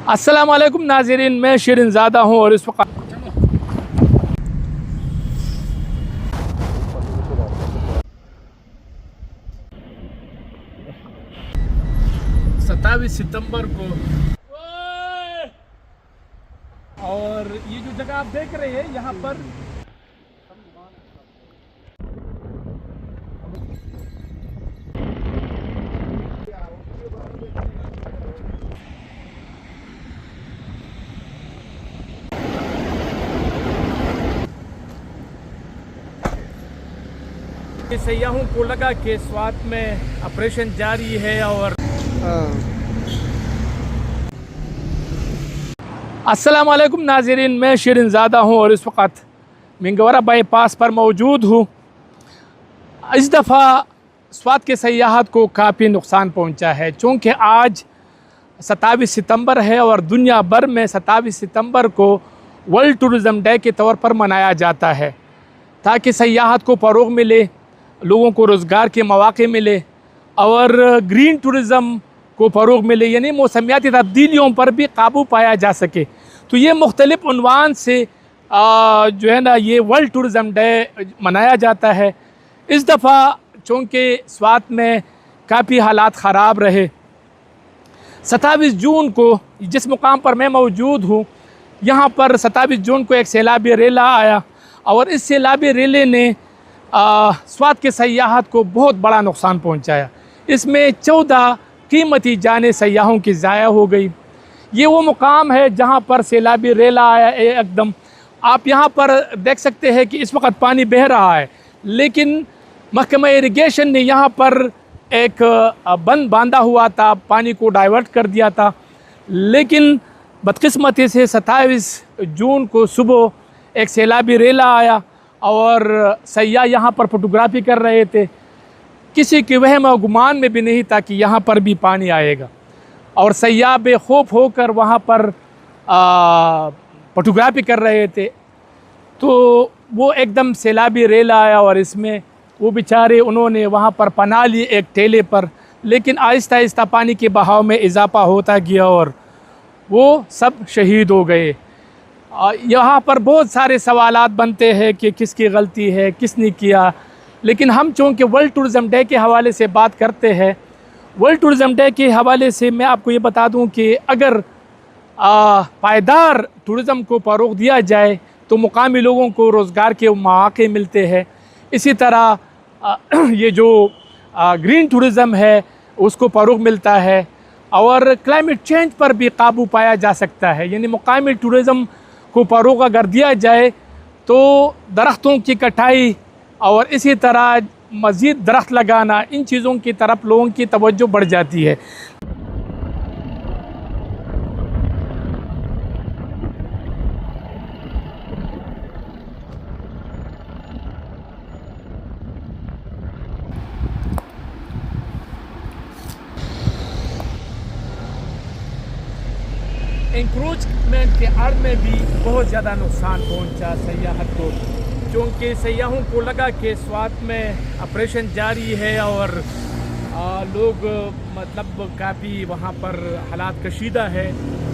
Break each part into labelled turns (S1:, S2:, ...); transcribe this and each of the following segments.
S1: अस्सलाम वालेकुम नाज़रीन, मैं शिरीन ज़ादा हूँ और इस वक्त 27 सितंबर को और ये जो जगह आप देख रहे हैं यहाँ पर सयाहों को लगा कि स्वात में ऑपरेशन जारी है और अस्सलाम वालेकुम नाज़रीन, मैं शिरीन ज़ादा हूँ और इस वक्त मिंगवरा बाईपास पर मौजूद हूँ। इस दफ़ा स्वात के सयाहत को काफ़ी नुकसान पहुँचा है, चूँकि आज 27 सितंबर है और दुनिया भर में 27 सितंबर को वर्ल्ड टूरिज़म डे के तौर पर मनाया जाता है, ताकि सयाहत को फ़रोग़ मिले, लोगों को रोज़गार के मौक़े मिले और ग्रीन टूरिज़म को फ़रोग़ मिले, यानी मौसमियाती तब्दीलियों पर भी काबू पाया जा सके। तो ये मुख्तलिफ़ उन्वान से जो है ना ये वर्ल्ड टूरिज़म डे मनाया जाता है। इस दफ़ा चूँकि स्वात में काफ़ी हालात ख़राब रहे, 27 जून को जिस मुकाम पर मैं मौजूद हूँ यहाँ पर 27 जून को एक सैलाबी रेला आया और इस सैलाबी रेले ने स्वात के सयाहत को बहुत बड़ा नुकसान पहुँचाया। इसमें 14 कीमती जानें सयाहों की ज़ाया हो गई। ये वो मुकाम है जहाँ पर सैलाबी रेला आया एकदम। आप यहाँ पर देख सकते हैं कि इस वक्त पानी बह रहा है, लेकिन महकमा इरिगेशन ने यहाँ पर एक बंद बांधा हुआ था, पानी को डाइवर्ट कर दिया था। लेकिन बदकिस्मती से 27 जून को सुबह एक सैलाबी रेला आया और सयाह यहाँ पर फ़ोटोग्राफ़ी कर रहे थे। किसी के वहम और गुमान में भी नहीं था कि यहाँ पर भी पानी आएगा और सयाह बेखौफ होकर वहाँ पर फ़ोटोग्राफ़ी कर रहे थे। तो वो एकदम सैलाबी रेला आया और इसमें वो बेचारे उन्होंने वहाँ पर पनाह ली एक टेले पर, लेकिन आहिस्ता आहिस्ता पानी के बहाव में इजाफ़ा होता गया और वो सब शहीद हो गए। यहाँ पर बहुत सारे सवालात बनते हैं कि किसकी गलती है, किसने किया, लेकिन हम चूँकि वर्ल्ड टूरिज़म डे के हवाले से बात करते हैं, वर्ल्ड टूरिज़म डे के हवाले से मैं आपको ये बता दूं कि अगर पायदार टूरिज़म को फ़रोग़ दिया जाए तो मुकामी लोगों को रोज़गार के मौक़े मिलते हैं। इसी तरह ये जो ग्रीन टूरिज़म है उसको फ़रोग़ मिलता है और क्लाइमेट चेंज पर भी काबू पाया जा सकता है। यानी मुकामी टूरिज़म को फ़रोग़ अगर दिया जाए तो दरख्तों की कटाई और इसी तरह मज़ीद दरख्त लगाना, इन चीज़ों की तरफ लोगों की तवज्जो बढ़ जाती है। इंक्रोचमेंट के आड़ में भी बहुत ज़्यादा नुकसान पहुंचा सयाहत को, क्योंकि सयाहों को लगा कि स्वात में ऑपरेशन जारी है और लोग मतलब काफ़ी वहाँ पर हालात कशीदा है,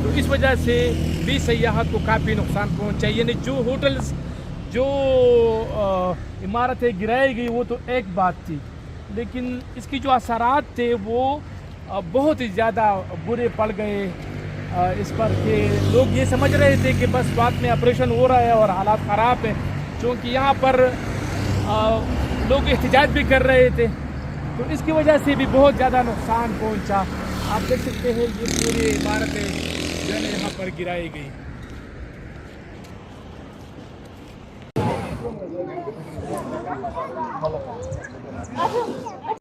S1: तो इस वजह से भी सयाहत को काफ़ी नुकसान पहुँचा। यानी जो होटल्स, जो इमारतें गिराई गई वो तो एक बात थी, लेकिन इसकी जो असरात थे वो बहुत ही ज़्यादा बुरे पड़ गए इस पर कि लोग ये समझ रहे थे कि बस स्वात में ऑपरेशन हो रहा है और हालात ख़राब है, क्योंकि यहाँ पर लोग एहतजाज भी कर रहे थे, तो इसकी वजह से भी बहुत ज़्यादा नुकसान पहुँचा। आप देख सकते हैं ये पूरी इमारतें जो है यहाँ पर गिराई गई।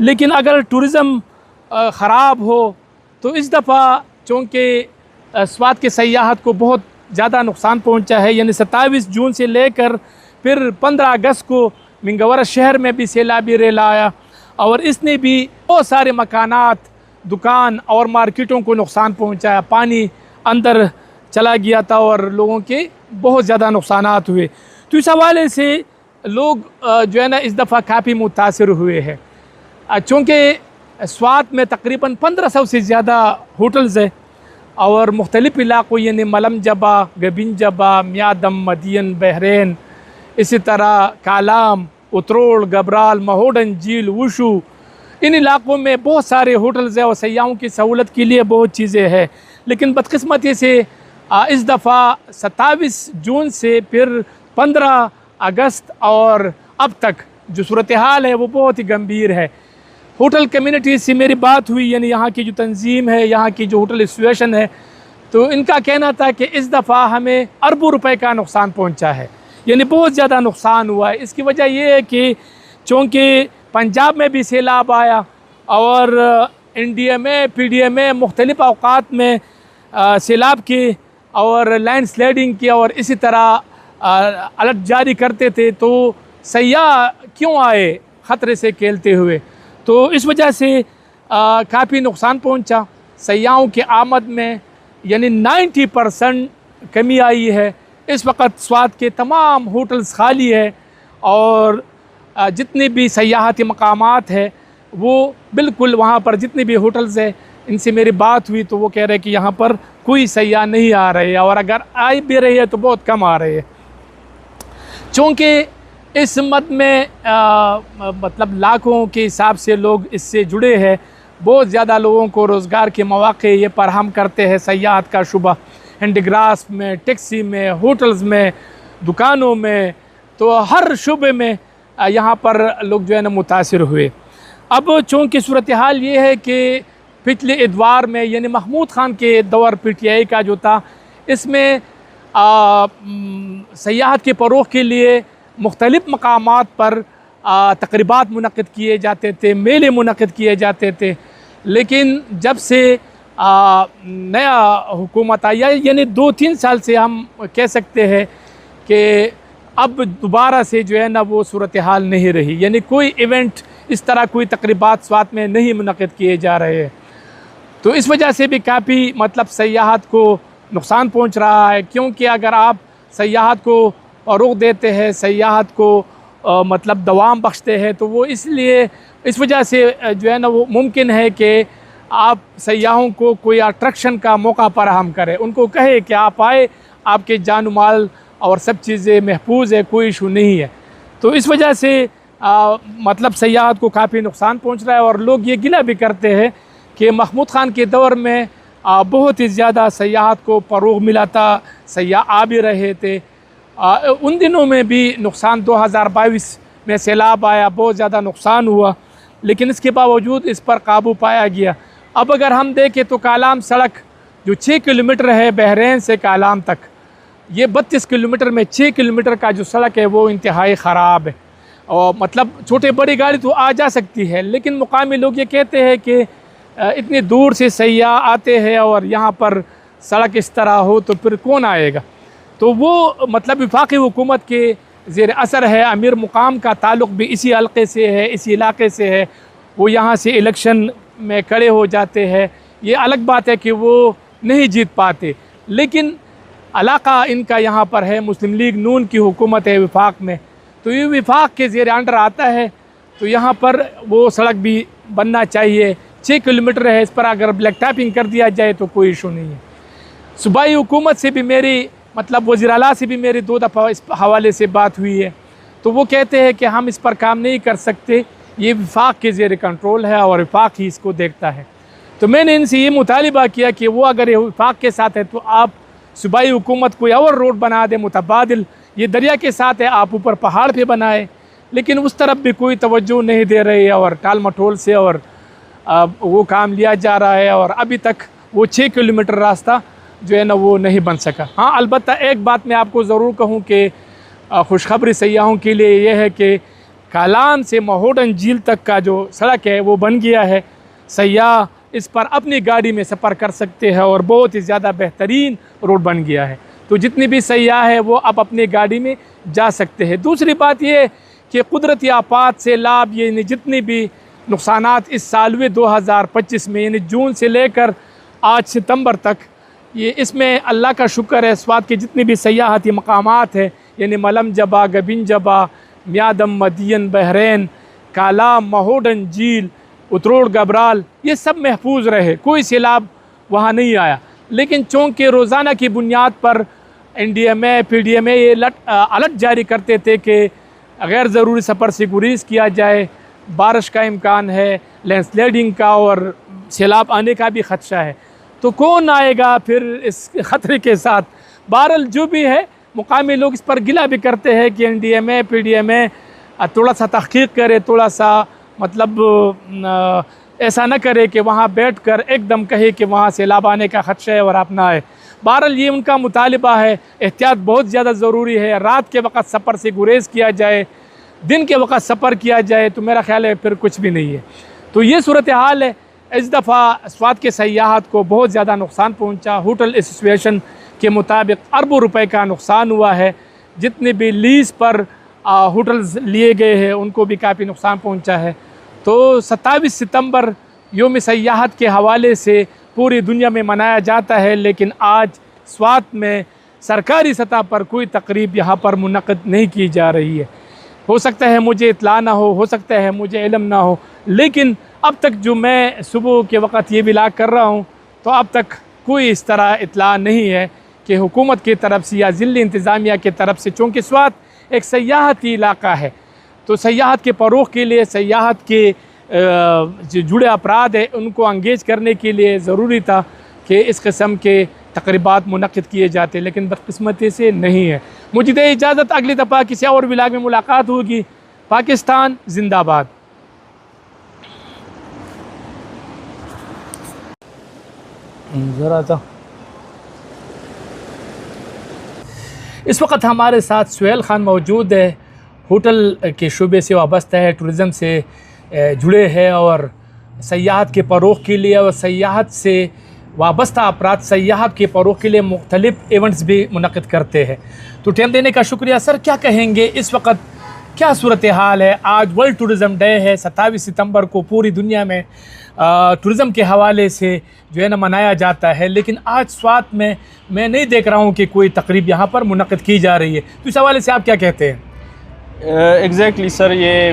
S1: लेकिन अगर टूरिज़म ख़राब हो तो इस दफ़ा चूँकि स्वात के सयाहत को बहुत ज़्यादा नुकसान पहुँचा है, यानी 27 जून से लेकर फिर 15 अगस्त को मिंगवरा शहर में भी सैलाबी रेला आया और इसने भी बहुत सारे मकानात, दुकान और मार्केटों को नुकसान पहुँचाया। पानी अंदर चला गया था और लोगों के बहुत ज़्यादा नुकसानात हुए। तो इस हवाले से लोग जो है ना इस दफ़ा काफ़ी मुतासिर हुए हैं, चूँकि स्वात में तकरीबन 1500 से ज़्यादा होटल्स है और मुख्तलिफ़ इलाक़ों यानी मलम जबा, गबिन जबा, म्यादम, मदियन, बहरैन, इसी तरह कालाम, उतरोड़, गबराल, महोडन झील, वुशु, इन इलाक़ों में बहुत सारे होटल्स हैं और सयाहों की सहूलत के लिए बहुत चीज़ें हैं। लेकिन बदकिस्मती से इस दफ़ा 27 जून से फिर 15 अगस्त और अब तक जो सूरत हाल है वो बहुत ही गंभीर है। होटल कम्युनिटी से मेरी बात हुई, यानी यहाँ की जो तंजीम है, यहाँ की जो होटल एसोसिएशन है, तो इनका कहना था कि इस दफ़ा हमें अरबों रुपए का नुकसान पहुँचा है, यानी बहुत ज़्यादा नुकसान हुआ है। इसकी वजह ये है कि चूँकि पंजाब में भी सैलाब आया और NDA में, PDA में मुख्तलिफ़ अवकात में सैलाब की और लैंड स्लाइडिंग की और इसी तरह अलर्ट जारी करते थे, तो सयाह क्यों आए ख़तरे से खेलते हुए। तो इस वजह से काफ़ी नुकसान पहुंचा सयाहों की आमद में, यानी 90% कमी आई है। इस वक्त स्वात के तमाम होटल्स खाली है और जितने भी सयाहती मकामात है वो बिल्कुल, वहाँ पर जितने भी होटल्स है इनसे मेरी बात हुई तो वो कह रहे हैं कि यहाँ पर कोई सयाह नहीं आ रहे हैं, और अगर आ भी रही है तो बहुत कम आ रहे हैं। चूँकि इस मद में मतलब लाखों के हिसाब से लोग इससे जुड़े हैं, बहुत ज़्यादा लोगों को रोज़गार के मौक़े ये फराहम करते हैं। सयाहत का शुबा हैंडीक्राफ्ट में, टैक्सी में, होटल्स में, दुकानों में, तो हर शुबे में यहाँ पर लोग जो है ना मुतासिर हुए। अब चूँकि सूरत हाल ये है कि पिछले इतवार में, यानी महमूद ख़ान के दौर PTI का जो था, इसमें सयाहत के फ़रोग़ के लिए मुख्तलिफ़ मकामात पर तक़रीबात मुनक़्क़िद किए जाते थे, मेले मुनक़्क़िद किए जाते थे। लेकिन जब से नया हुकूमत आई है, यानी 2-3 साल से हम कह सकते हैं कि अब दोबारा से जो है ना वो सूरत हाल नहीं रही, यानी कोई इवेंट इस तरह, कोई तक़रीबात स्वात में नहीं मुनक़्क़िद किए जा रहे हैं। तो इस वजह से भी काफ़ी मतलब सयाहत को नुकसान पहुंच रहा है, क्योंकि अगर आप सयाहत को फ़रोग़ देते हैं, सयाहत को मतलब दवाम बख्शते हैं, तो वो इसलिए इस वजह से जो है ना वो मुमकिन है कि आप सयाहों को कोई अट्रैक्शन का मौका फराहम करें, उनको कहे कि आप आए, आपके जान माल और सब चीज़ें महफूज है, कोई इशू नहीं है। तो इस वजह से मतलब सयाहत को काफ़ी नुकसान पहुँच रहा है। और लोग ये गिला भी करते हैं कि महमूद ख़ान के दौर में बहुत ही ज़्यादा सयाहत को फ़रोग़ मिला था, सयाह आ भी रहे थे। उन दिनों में भी नुकसान 2022 में सैलाब आया, बहुत ज़्यादा नुकसान हुआ, लेकिन इसके बावजूद इस पर काबू पाया गया। अब अगर हम देखें तो कालाम सड़क जो 6 किलोमीटर है बहरैन से कालाम तक, ये 32 किलोमीटर में 6 किलोमीटर का जो सड़क है वो इंतहाई ख़राब है। और मतलब छोटे बड़ी गाड़ी तो आ जा सकती है, लेकिन मुकामी लोग ये कहते हैं कि इतनी दूर से सयाह आते हैं और यहाँ पर सड़क इस तरह हो तो फिर कौन आएगा। तो वो मतलब वफाकी हुकूमत के ज़ेर असर है। अमीर मुकाम का ताल्लुक़ भी इसी हल्के से है, इसी इलाके से है, वो यहाँ से इलेक्शन में खड़े हो जाते हैं। ये अलग बात है कि वो नहीं जीत पाते, लेकिन इलाका इनका यहाँ पर है, मुस्लिम लीग नून की हुकूमत है वफाक में, तो ये वफाक के ज़ेर अंडर आता है। तो यहाँ पर वो सड़क भी बनना चाहिए। 6 किलोमीटर है, इस पर अगर ब्लैक टॉपिंग कर दिया जाए तो कोई इशू नहीं है। सूबाई हुकूमत से भी मेरी मतलब वज़ीर आला से भी मेरी 2 दफ़ा इस हवाले से बात हुई है, तो वो कहते हैं कि हम इस पर काम नहीं कर सकते, ये वफाक के ज़ेर कंट्रोल है और वफाक ही इसको देखता है। तो मैंने इनसे ये मुतालिबा किया कि वो अगर वफाक के साथ है तो आप सूबाई हुकूमत कोई और रोड बना दे मुतबादिल, ये दरिया के साथ है, आप ऊपर पहाड़ पे बनाए। लेकिन उस तरफ भी कोई तवज्जो नहीं दे रहे है और टाल मटोल से और वो काम लिया जा रहा है और अभी तक वो 6 किलोमीटर रास्ता जो है ना वो नहीं बन सका। हाँ, अलबत्ता एक बात मैं आपको ज़रूर कहूँ कि खुशखबरी सयाहों के लिए ये है कि कालाम से महोडन झील तक का जो सड़क है वो बन गया है। सयाह इस पर अपनी गाड़ी में सफ़र कर सकते हैं और बहुत ही ज़्यादा बेहतरीन रोड बन गया है। तो जितनी भी सयाह है वो अब अपनी गाड़ी में जा सकते हैं। दूसरी बात ये कि कुदरती आफात से लाभ, यानी जितनी भी नुकसानात इस साल हुए 2025 में, यानी जून से लेकर आज सितंबर तक, ये इसमें अल्लाह का शुक्र है स्वात के जितनी भी सयाहती मकामात है, यानी मलम जबा, गबिन जबा, म्यादम, मदियन, बहरैन, कालाम, महोडन झील, उतरोड़, गबराल, ये सब महफूज रहे, कोई सैलाब वहाँ नहीं आया। लेकिन चूँकि रोज़ाना की बुनियाद पर NDMA PDMA ये अलर्ट जारी करते थे कि गैर ज़रूरी सफ़र से गुरेज किया जाए, बारिश का इम्कान है, लैंडस्लाइडिंग का और सैलाब आने का भी ख़दशा है, तो कौन आएगा फिर इस ख़तरे के साथ। बहरहाल जो भी है, मुकामी लोग इस पर गिला भी करते हैं कि NDMA PDMA थोड़ा सा तहक़ीक़ करे, थोड़ा सा मतलब ऐसा न करे कि वहाँ बैठ कर एकदम कहे कि वहाँ सैलाब आने का ख़दशा है और आप ना आए। बहरहाल ये उनका मुतालिबा है, एहतियात बहुत ज़्यादा ज़रूरी है। रात के वक़्त सफ़र से गुरेज किया जाए, दिन के वक़्त सफ़र किया जाए तो मेरा ख़्याल है फिर कुछ भी नहीं है। तो ये सूरत हाल है। इस दफ़ा स्वात के सयाहत को बहुत ज़्यादा नुकसान पहुँचा। होटल एसोसिएशन के मुताबिक अरबों रुपए का नुकसान हुआ है। जितने भी लीज़ पर होटल्स लिए गए हैं उनको भी काफ़ी नुकसान पहुँचा है। तो 27 सितंबर योम सयाहत के हवाले से पूरी दुनिया में मनाया जाता है, लेकिन आज स्वात में सरकारी सतह पर कोई तकरीब यहाँ पर मुनक़्क़िद नहीं की जा रही है। हो सकता है मुझे इत्ला ना हो सकता है मुझे इल्म ना हो, लेकिन अब तक जो मैं सुबह के वक़्त ये बिलाग कर रहा हूँ तो अब तक कोई इस तरह इत्ला नहीं है कि हुकूमत की तरफ से या ज़िली इंतज़ामिया की तरफ से, चूँकि स्वात एक सयाहती इलाका है तो सयाहत के फ़रोग़ के लिए, सयाहत के जो जुड़े अफराद हैं उनको अंगेज करने के लिए ज़रूरी था कि इस किस्म के तक़रीबात मुनक़्क़िद किए जाते, लेकिन बदकिस्मती से नहीं है। मुझे दे इजाज़त, अगली दफ़ा किसी और विलाग में मुलाकात होगी। पाकिस्तान जिंदाबाद। ज़रा था इस वक्त हमारे साथ सुहेल ख़ान मौजूद है, होटल के शुबे से वाबस्ता है, टूरिज़म से जुड़े हैं और सयाहत के फ़रोग़ के लिए और सयाहत से वाबस्ता अफराद सयाहत के फ़रोग़ के लिए मुख्तलिफ़ इवेंट्स भी मुनक़्क़िद करते हैं। तो टाइम देने का शुक्रिया। सर, क्या कहेंगे इस वक्त क्या सूरत हाल है? आज वर्ल्ड टूरिज़म डे है, 27 सितंबर को पूरी दुनिया में टूरिज़म के हवाले से जो है ना मनाया जाता है, लेकिन आज स्वात में मैं नहीं देख रहा हूँ कि कोई तकरीब यहाँ पर मुनक़्क़िद की जा रही है। तो इस हवाले से आप क्या कहते हैं?
S2: एग्जैक्टली सर, ये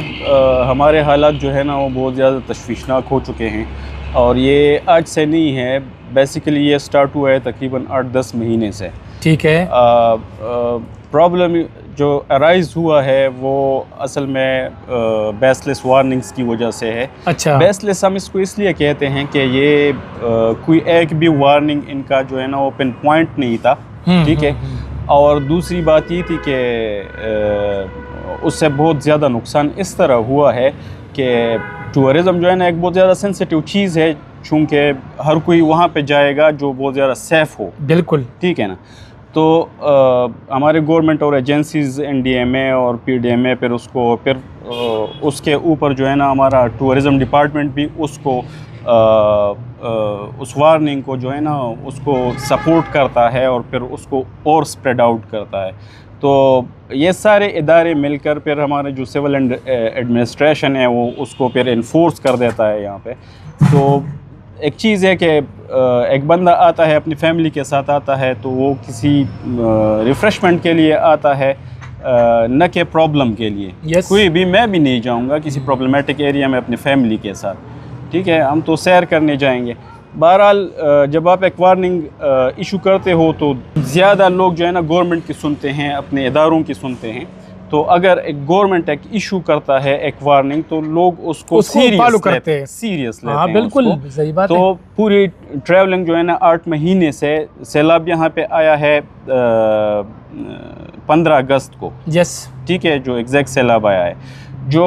S2: हमारे हालात जो है ना वो बहुत ज़्यादा तशवीशनाक हो चुके हैं और ये आज से नहीं है। बेसिकली ये स्टार्ट हुआ है तकरीबन 8-10 महीने से।
S1: ठीक है।
S2: प्रॉब्लम जो अराइज हुआ है वो असल में बेसलेस वार्निंग्स की वजह से है।
S1: अच्छा।
S2: बेसलेस हम इसको इसलिए कहते हैं कि ये कोई एक भी वार्निंग इनका जो है ना वो पिन पॉइंट नहीं था। ठीक है। और दूसरी बात ये थी कि उससे बहुत ज़्यादा नुकसान इस तरह हुआ है कि टूरिज़म जो है ना एक बहुत ज़्यादा सेंसिटिव चीज़ है, चूँकि हर कोई वहाँ पे जाएगा जो बहुत ज़्यादा सेफ़ हो।
S1: बिल्कुल।
S2: ठीक है ना। तो हमारे गवर्नमेंट और एजेंसीज़ NDMA और PDMA फिर उसके ऊपर जो है ना हमारा टूरिज़म डिपार्टमेंट भी उसको उस वार्निंग को जो है ना उसको सपोर्ट करता है और फिर उसको और स्प्रेड आउट करता है। तो ये सारे इदारे मिलकर फिर हमारे जो सिविल एडमिनिस्ट्रेशन है वो उसको फिर इन्फोर्स कर देता है यहाँ पे। तो एक चीज़ है कि एक बंदा आता है अपनी फैमिली के साथ आता है तो वो किसी रिफ़्रेशमेंट के लिए आता है, न कि प्रॉब्लम के लिए।
S1: yes.
S2: कोई भी, मैं भी नहीं जाऊँगा किसी प्रॉब्लमेटिक एरिया में अपनी फैमिली के साथ। ठीक है, हम तो सैर करने जाएंगे। बहरहाल जब आप एक वार्निंग इशू करते हो तो ज़्यादा लोग जो है ना गवर्नमेंट की सुनते हैं, अपने इदारों की सुनते हैं। तो अगर एक गवर्नमेंट एक इशू करता है एक वार्निंग तो लोग उसको सीरियस लेते हैं।
S1: हाँ, बिल्कुल सही बात है।
S2: तो पूरी ट्रैवलिंग जो है ना 8 महीने से, सैलाब यहाँ पे आया है 15 अगस्त को।
S1: यस। ठीक
S2: है, जो एग्जैक्ट सैलाब आया है। जो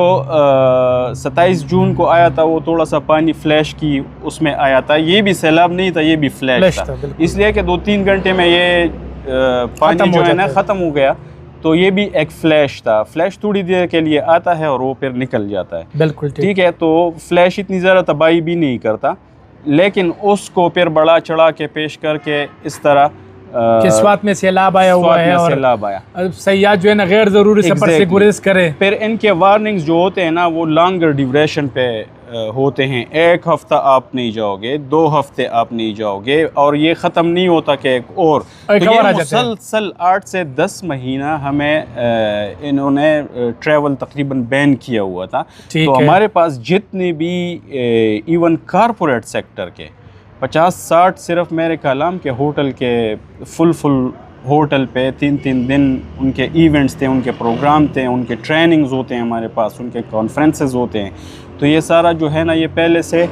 S2: 27 जून को आया था वो थोड़ा सा पानी फ्लैश की उसमें आया था। ये भी सैलाब नहीं था, ये भी फ्लैश था। इसलिए कि 2-3 घंटे में ये पानी जो है ना ख़त्म हो गया। तो ये भी एक फ्लैश था। फ्लैश थोड़ी देर के लिए आता है और वो फिर निकल जाता है।
S1: बिल्कुल
S2: ठीक है। तो फ्लैश इतनी ज़्यादा तबाही भी नहीं करता, लेकिन उसको फिर बड़ा चढ़ा के पेश करके इस तरह
S1: किस बात में सैलाब आया हुआ है और
S2: सैलाब आया,
S1: सयाह जो है ना गैर ज़रूरी सफ़र से गुरेज करे।
S2: फिर इनके वार्निंग्स जो होते हैं ना वो लॉन्गर ड्यूरेशन पे होते हैं। 1 हफ्ता आप नहीं जाओगे, 2 हफ्ते आप नहीं जाओगे और ये ख़त्म नहीं होता कि एक और तो ये मुसलसल 8 से 10 महीना हमें इन्होंने ट्रैवल तकरीबन बैन किया हुआ था। तो हमारे पास जितने भी इवन कारपोरेट सेक्टर के 50-60 सिर्फ मेरे कलाम के होटल के फुल होटल पे 3-3 दिन उनके इवेंट्स थे, उनके प्रोग्राम थे, उनके ट्रेनिंग्स होते हैं हमारे पास, उनके कॉन्फ्रेंसेस होते हैं। तो ये सारा जो है ना, ये पहले से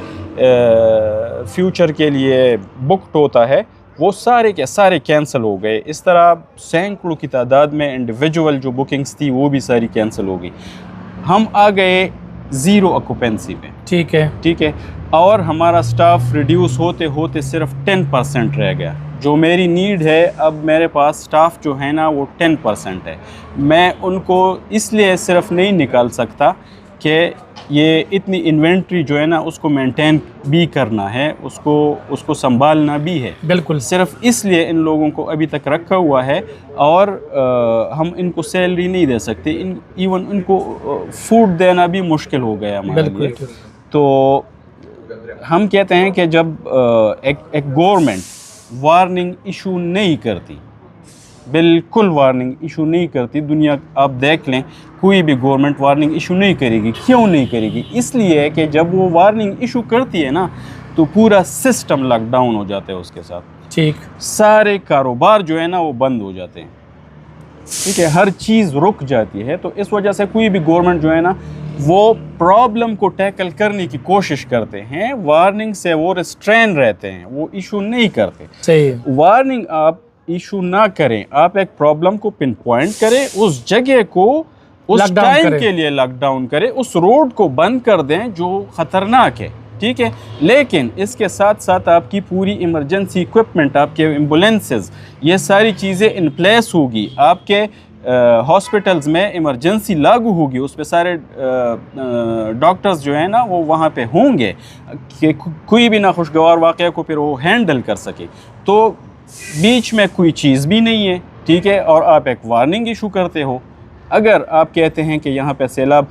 S2: फ्यूचर के लिए बुकड होता है, वो सारे के सारे कैंसिल हो गए। इस तरह सैकड़ों की तादाद में इंडिविजुअल जो बुकिंग्स थी वो भी सारी कैंसिल हो गई। हम आ गए ज़ीरो ऑक्यूपेंसी पे। ठीक है, और हमारा स्टाफ रिड्यूस होते होते सिर्फ 10% रह गया। जो मेरी नीड है, अब मेरे पास स्टाफ जो है ना वो 10% है। मैं उनको इसलिए सिर्फ नहीं निकाल सकता कि ये इतनी इन्वेंट्री जो है ना उसको मेंटेन भी करना है, उसको संभालना भी है।
S1: बिल्कुल,
S2: सिर्फ इसलिए इन लोगों को अभी तक रखा हुआ है, और हम इनको सैलरी नहीं दे सकते। इवन इनको फूड देना भी मुश्किल हो गया हमारे लिए। तो हम कहते हैं कि जब एक गवर्नमेंट वार्निंग इशू नहीं करती, बिल्कुल वार्निंग इशू नहीं करती, दुनिया आप देख लें कोई भी गवर्नमेंट वार्निंग इशू नहीं करेगी। क्यों नहीं करेगी? इसलिए कि जब वो वार्निंग इशू करती है ना तो पूरा सिस्टम लॉकडाउन हो जाता है उसके साथ।
S1: ठीक,
S2: सारे कारोबार जो है ना वो बंद हो जाते हैं। ठीक है, हर चीज़ रुक जाती है। तो इस वजह से कोई भी गवर्नमेंट जो है ना वो प्रॉब्लम को टैकल करने की कोशिश करते हैं, वार्निंग से वो रिस्ट्रेन रहते हैं, वो इशू नहीं करते।
S1: सही,
S2: वार्निंग आप इशू ना करें, आप एक प्रॉब्लम को पिन पॉइंट करें, उस जगह को उस टाइम के लिए लॉकडाउन करें, उस रोड को बंद कर दें जो ख़तरनाक है। ठीक है, लेकिन इसके साथ साथ आपकी पूरी इमरजेंसी इक्विपमेंट, आपके एम्बुलेंसेस, ये सारी चीज़ें इन प्लेस होगी। आपके हॉस्पिटल्स में इमरजेंसी लागू होगी, उस पर सारे डॉक्टर्स जो है ना वो वहाँ पे होंगे कि कोई भी नाखुशगवार वाक़या को फिर वो हैंडल कर सके। तो बीच में कोई चीज़ भी नहीं है। ठीक है, और आप एक वार्निंग इशू करते हो। अगर आप कहते हैं कि यहाँ पे सैलाब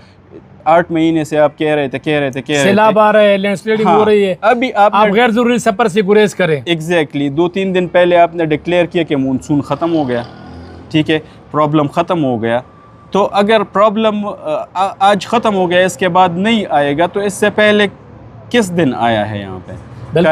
S2: 8 महीने से आप कह रहे थे
S1: सैलाब आ रहा है, लैंडस्लाइडिंग हो रही है,
S2: अभी आप
S1: गैर जरूरी सफर से गुरेज करें।
S2: एग्जैक्टली 2-3 दिन पहले आपने डिक्लेयर किया कि मानसून ख़त्म हो गया। ठीक है, प्रॉब्लम ख़त्म हो गया। तो अगर प्रॉब्लम आज ख़त्म हो गया, इसके बाद नहीं आएगा, तो इससे पहले किस दिन आया है यहाँ पे? कल